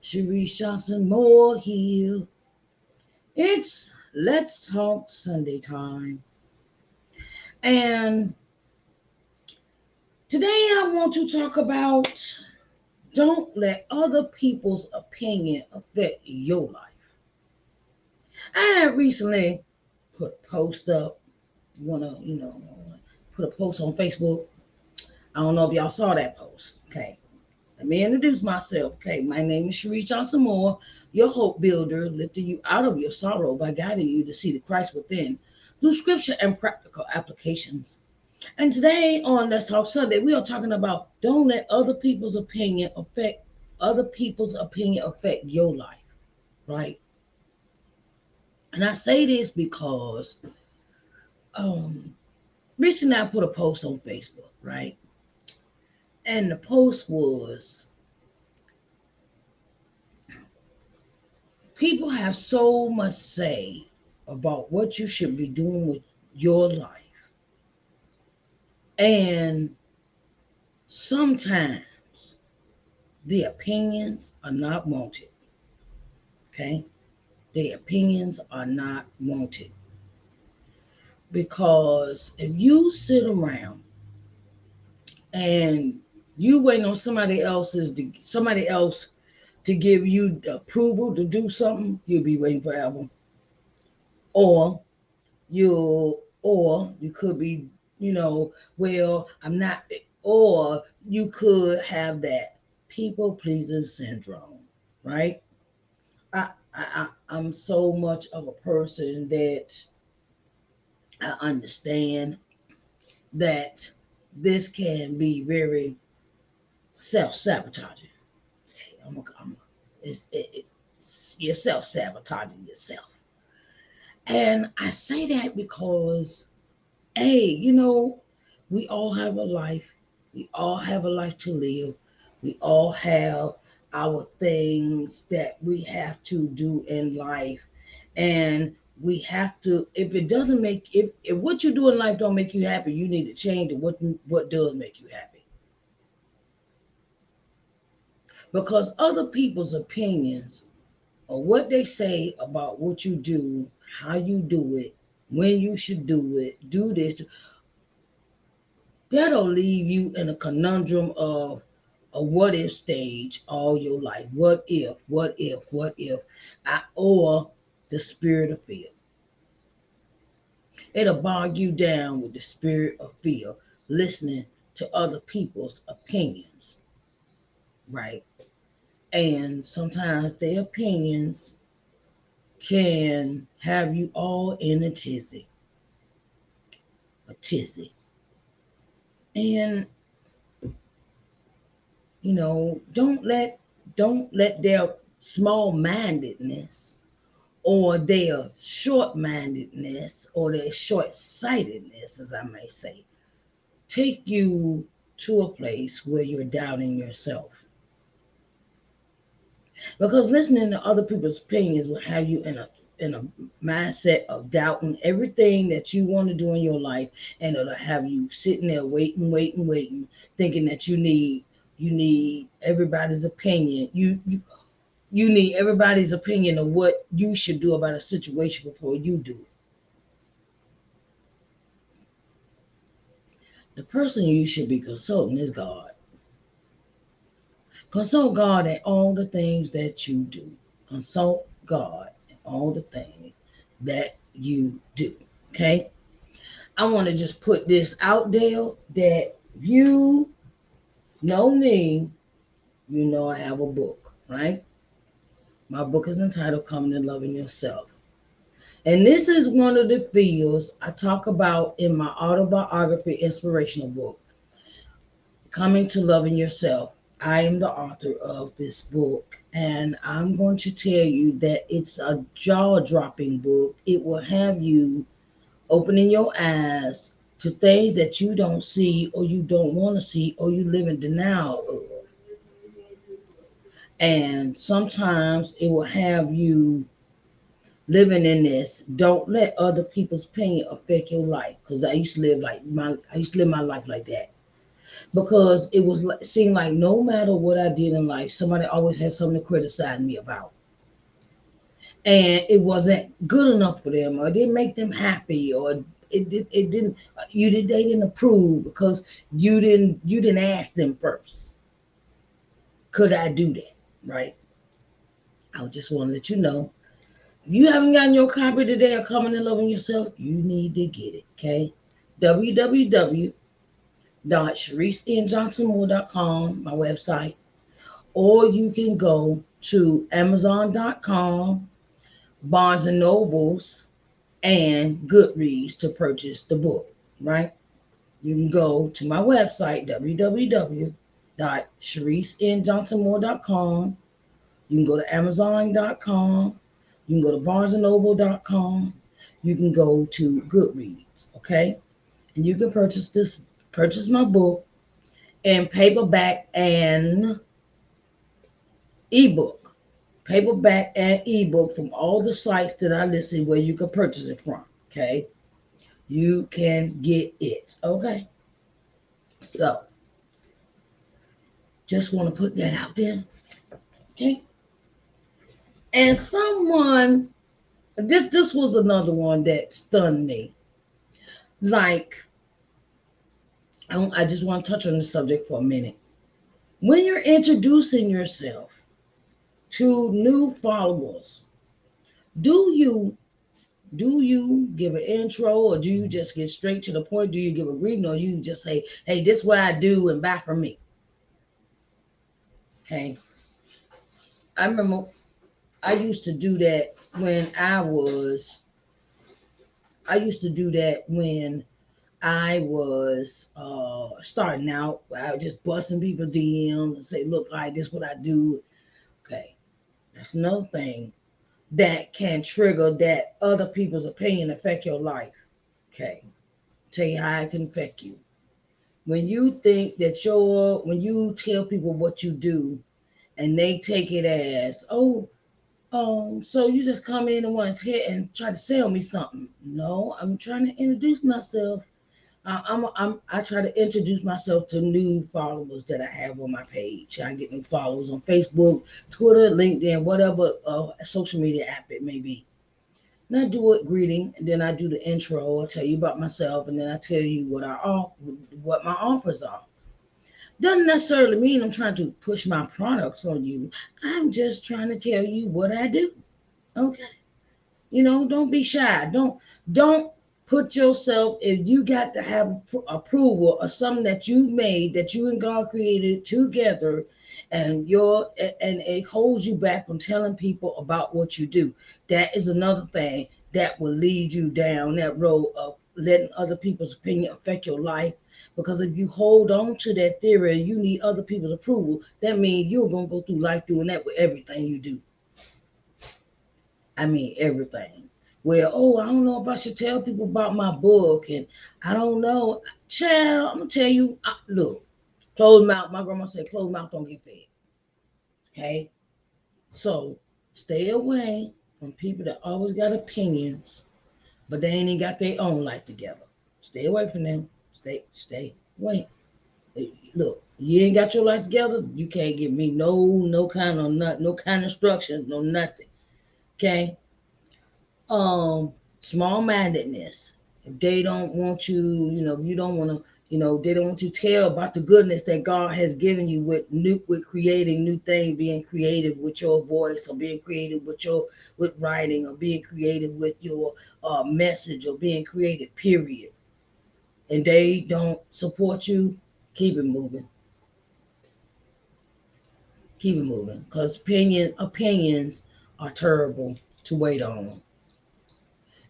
Sharice Johnson Moore here. It's Let's Talk Sunday time. And today I want to talk about don't let other people's opinion affect your life. I had recently put a post up. You want to, put a post on Facebook. I don't know if y'all saw that post. Okay. Let me introduce myself. Okay, my name is Sharice Johnson Moore, your hope builder, lifting you out of your sorrow by guiding you to see the Christ within through scripture and practical applications. And today on Let's Talk Sunday, we are talking about don't let other people's opinion affect your life, right? And I say this because recently I put a post on Facebook, right? And the post was people have so much say about what you should be doing with your life. And sometimes the opinions are not wanted. Okay? The opinions are not wanted. Because if you sit around and you waiting on somebody else to give you the approval to do something, you'll be waiting forever. Or or you could be, well, I'm not, or you could have that people pleasing syndrome, right? I'm so much of a person that I understand that this can be very self-sabotaging. Okay, you're self-sabotaging yourself. And I say that because, hey, we all have a life. We all have a life to live. We all have our things that we have to do in life. And we have to, if what you do in life don't make you happy, you need to change it. What does make you happy? Because other people's opinions or what they say about what you do, how you do it, when you should do it, do this, that'll leave you in a conundrum of a what if stage all your life. Or the spirit of fear. It'll bog you down with the spirit of fear, listening to other people's opinions, right? And sometimes their opinions can have you all in a tizzy. And don't let their small mindedness or their short mindedness or their short sightedness, as I may say, take you to a place where you're doubting yourself. Because listening to other people's opinions will have you in a mindset of doubting everything that you want to do in your life, and it'll have you sitting there waiting, thinking that you need everybody's opinion. You need everybody's opinion of what you should do about a situation before you do it. The person you should be consulting is God. Consult God in all the things that you do. Consult God in all the things that you do. Okay? I want to just put this out there that you know me, you know I have a book, right? My book is entitled Coming to Loving Yourself. And this is one of the fields I talk about in my autobiography inspirational book, Coming to Loving Yourself. I am the author of this book, and I'm going to tell you that it's a jaw dropping book. It will have you opening your eyes to things that you don't see or you don't want to see or you live in denial of. And sometimes it will have you living in this. Don't let other people's opinion affect your life. Because I used to live my life like that. because it was seemed like no matter what I did in life, somebody always had something to criticize me about, and it wasn't good enough for them, or it didn't make them happy, or it didn't they didn't approve because you didn't ask them first. Could I do that? Right? I just want to let you know. If you haven't gotten your copy today of Coming and Loving Yourself, you need to get it. Okay? www.ShariceNJohnsonMoore.com, my website, or you can go to Amazon.com, Barnes and Nobles, and Goodreads to purchase the book, right? You can go to my website, www.ShariceNJohnsonMoore.com. You can go to Amazon.com. You can go to BarnesandNoble.com. You can go to Goodreads, okay? And you can purchase my book in paperback and ebook. Paperback and ebook from all the sites that I listed where you can purchase it from, okay? You can get it, okay? So, just want to put that out there, okay? And this was another one that stunned me. Like, I just want to touch on the subject for a minute. When you're introducing yourself to new followers, do you give an intro, or do you just get straight to the point? Do you give a greeting, or you just say, "Hey, this is what I do, and bye for me"? Okay, I remember I used to do that when I used to do that when I was starting out. I was just busting people DMs and say, "Look, like this, is what I do." Okay, that's another thing that can trigger that other people's opinion affect your life. Okay, tell you how it can affect you. When you think that when you tell people what you do, and they take it as, oh, so you just come in and want to try to sell me something. No, I'm trying to introduce myself. I try to introduce myself to new followers that I have on my page. I get new followers on Facebook, Twitter, LinkedIn, whatever social media app it may be. And I do a greeting, and then I do the intro. I tell you about myself, and then I tell you what my offers are. Doesn't necessarily mean I'm trying to push my products on you. I'm just trying to tell you what I do. Okay. Don't be shy. Don't put yourself, if you got to have approval of something that you made, that you and God created together, and it holds you back from telling people about what you do. That is another thing that will lead you down that road of letting other people's opinion affect your life. Because if you hold on to that theory, you need other people's approval, that means you're going to go through life doing that with everything you do. I mean, everything. Well, oh, I don't know if I should tell people about my book, and I don't know. Child, I'm gonna tell you. Look, closed mouth. My grandma said, "Closed mouth don't get fed." Okay, so stay away from people that always got opinions, but they ain't even got their own life together. Stay away from them. Stay away. Look, you ain't got your life together. You can't give me no kind of no kind of instructions, no nothing. Okay. Small mindedness. If they don't want you, you don't want to, they don't want to tell about the goodness that God has given you with creating new things, being creative with your voice, or being creative with writing, or being creative with your message, or being creative, period. And they don't support you, keep it moving. Keep it moving. Because opinions are terrible to wait on.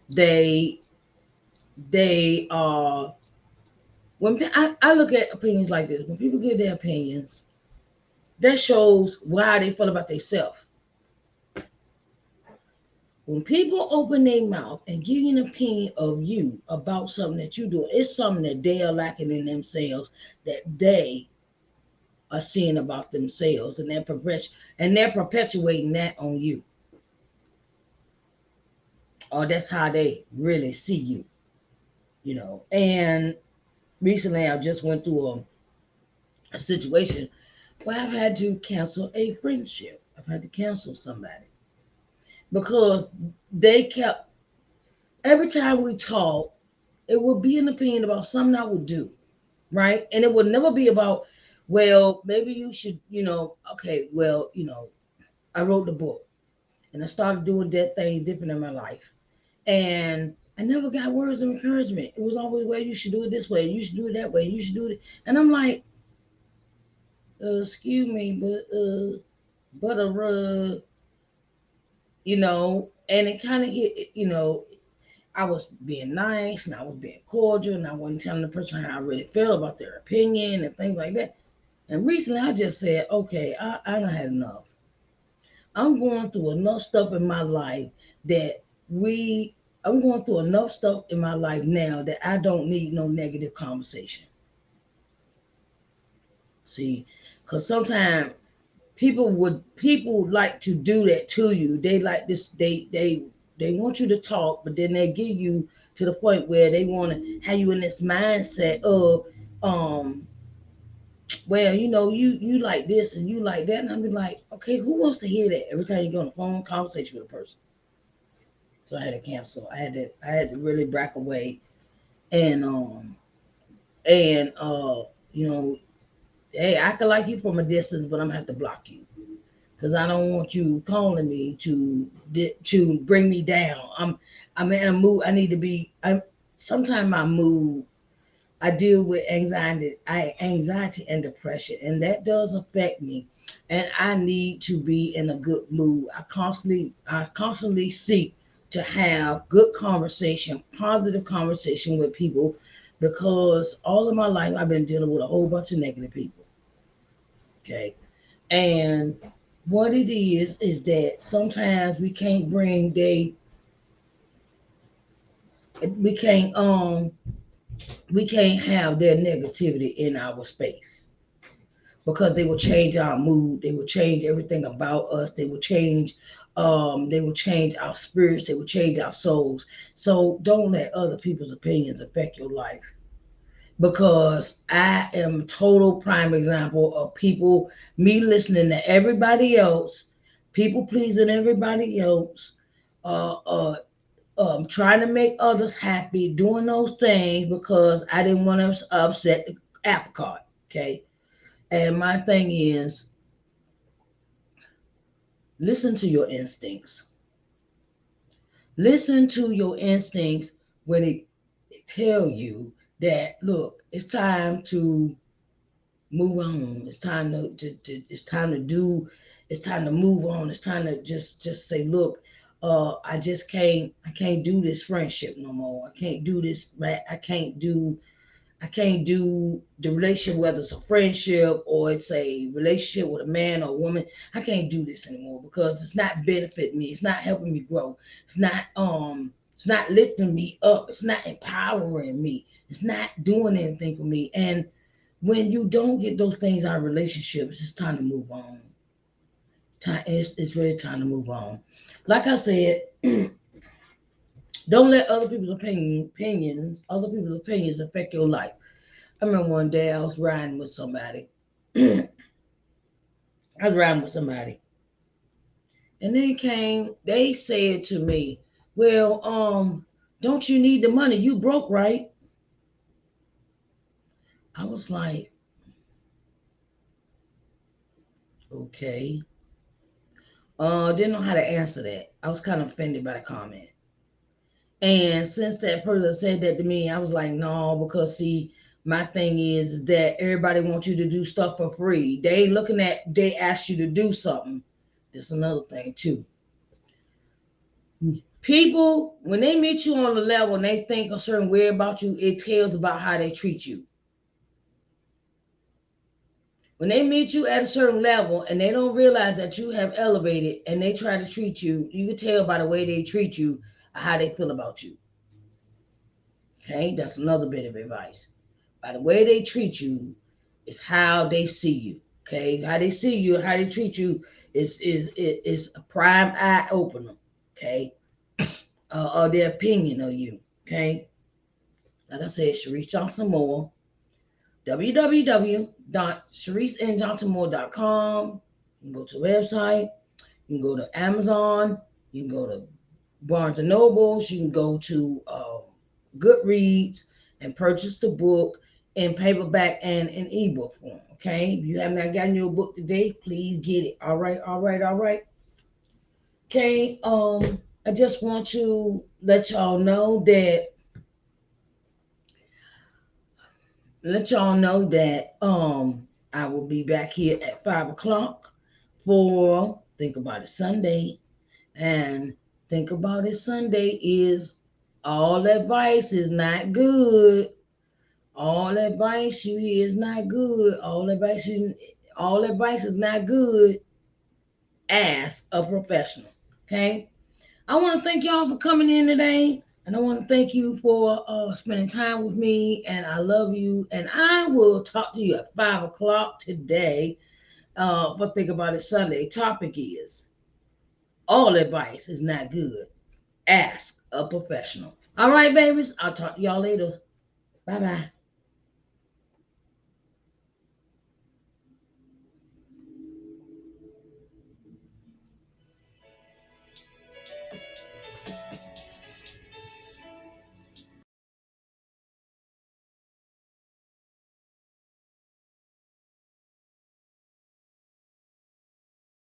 They are when I look at opinions like this, when people give their opinions, that shows why they feel about themselves. When people open their mouth and give you an opinion of you about something that you do, it's something that they are lacking in themselves, that they are seeing about themselves, and they're perpetuating that on you. Or that's how they really see you. And recently I just went through a situation where I've had to cancel a friendship. I've had to cancel somebody because they kept, every time we talk, it would be an opinion about something I would do, right? And it would never be about, well, maybe you should, okay, well, I wrote the book and I started doing that thing different in my life. And I never got words of encouragement. It was always, well, you should do it this way, you should do it that way, you should do it. And I'm like, excuse me, but and it kind of hit, I was being nice and I was being cordial and I wasn't telling the person how I really felt about their opinion and things like that. And recently I just said, okay, I done had enough. I'm going through enough stuff in my life that I'm going through enough stuff in my life now that I don't need no negative conversation. See, because sometimes people like to do that to you. They like this. They want you to talk, but then they get you to the point where they want to have you in this mindset of, um, well, you like this and you like that, and I'm be like, okay, who wants to hear that every time you go on a phone conversation with a person? So I had to cancel. I had to really back away and you know, hey, I can like you from a distance, but I'm gonna have to block you because I don't want you calling me to bring me down. I'm in a mood. I need to be. Sometimes my mood. I deal with anxiety and depression, and that does affect me. And I need to be in a good mood. I constantly seek to have good conversation, positive conversation with people, because all of my life I've been dealing with a whole bunch of negative people. Okay, and what it is that sometimes we can't we can't have their negativity in our space, because they will change our mood, they will change everything about us, they will change our spirits, they will change our souls. So don't let other people's opinions affect your life, because I am total prime example of people, me listening to everybody else, people pleasing everybody else, uh, uh, trying to make others happy, doing those things because I didn't want to upset the apple cart. Okay, and my thing is, listen to your instincts. Listen to your instincts when they tell you that, look, it's time to move on. It's time to move on. It's time to just say, look, I can't do this friendship no more. I can't do this, right? I can't do the relationship, whether it's a friendship or it's a relationship with a man or a woman. I can't do this anymore because it's not benefiting me. It's not helping me grow. It's not lifting me up. It's not empowering me. It's not doing anything for me. And when you don't get those things out of relationships, it's time to move on. It's really time to move on. Like I said, don't let other people's opinions affect your life. I remember one day I was riding with somebody. I was riding with somebody, and they said to me, well, don't you need the money? You broke, right? I was like, okay. Didn't know how to answer that. I was kind of offended by the comment. And since that person said that to me, I was like, no, because see, my thing is that everybody wants you to do stuff for free. They ain't looking at, they ask you to do something. That's another thing too. People, when they meet you on the level and they think a certain way about you, it tells about how they treat you. When they meet you at a certain level and they don't realize that you have elevated and they try to treat you, you can tell by the way they treat you how they feel about you. Okay, that's another bit of advice. By the way they treat you is how they see you. Okay, how they see you, how they treat you is a prime eye opener. Okay, or their opinion of you. Okay, like I said, Sharice Johnson Moore, www.ShariceNJohnsonMoore.com. You can go to the website. You can go to Amazon. You can go to Barnes and Nobles. You can go to Goodreads and purchase the book in paperback and in ebook form. Okay, if you have not gotten your book today, please get it. All right, all right, all right. Okay, I just want to let y'all know that I will be back here at 5 o'clock for Think About It Sunday. And Think About It Sunday is all advice is not good. All advice you hear is not good. All advice is not good. Ask a professional. Okay. I want to thank y'all for coming in today. And I want to thank you for spending time with me. And I love you. And I will talk to you at 5 o'clock today for Think About It Sunday. Topic is all advice is not good. Ask a professional. All right, babies. I'll talk to y'all later. Bye bye.